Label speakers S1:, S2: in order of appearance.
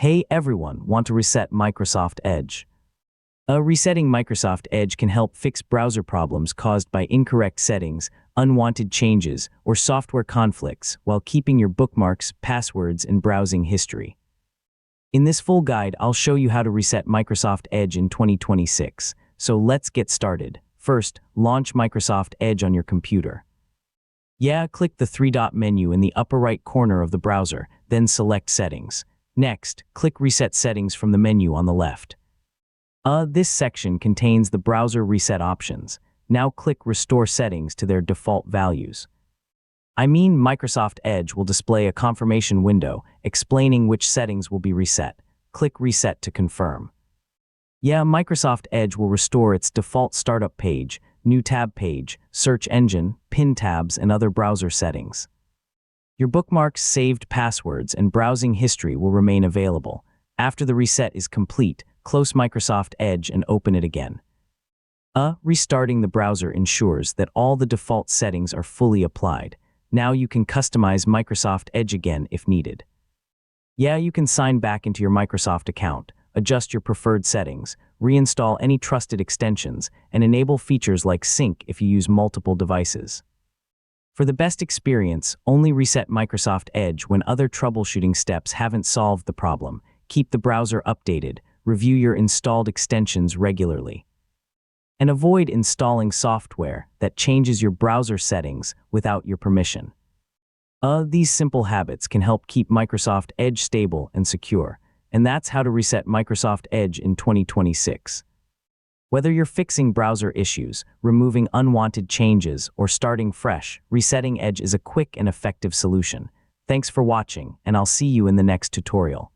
S1: Hey everyone, want to reset Microsoft Edge? Resetting Microsoft Edge can help fix browser problems caused by incorrect settings, unwanted changes, or software conflicts while keeping your bookmarks, passwords, and browsing history. In this full guide, I'll show you how to reset Microsoft Edge in 2026. So let's get started. First, launch Microsoft Edge on your computer. Click the three-dot menu in the upper right corner of the browser, then select Settings. Next, click Reset Settings from the menu on the left. This section contains the browser reset options. Now click Restore Settings to their default values. Microsoft Edge will display a confirmation window explaining which settings will be reset. Click Reset to confirm. Microsoft Edge will restore its default startup page, new tab page, search engine, pin tabs, and other browser settings. Your bookmarks, saved passwords, and browsing history will remain available. After the reset is complete, close Microsoft Edge and open it again. Restarting the browser ensures that all the default settings are fully applied. Now you can customize Microsoft Edge again if needed. You can sign back into your Microsoft account, adjust your preferred settings, reinstall any trusted extensions, and enable features like sync if you use multiple devices. For the best experience, only reset Microsoft Edge when other troubleshooting steps haven't solved the problem. Keep the browser updated, review your installed extensions regularly, and avoid installing software that changes your browser settings without your permission. These simple habits can help keep Microsoft Edge stable and secure, and that's how to reset Microsoft Edge in 2026. Whether you're fixing browser issues, removing unwanted changes, or starting fresh, resetting Edge is a quick and effective solution. Thanks for watching, and I'll see you in the next tutorial.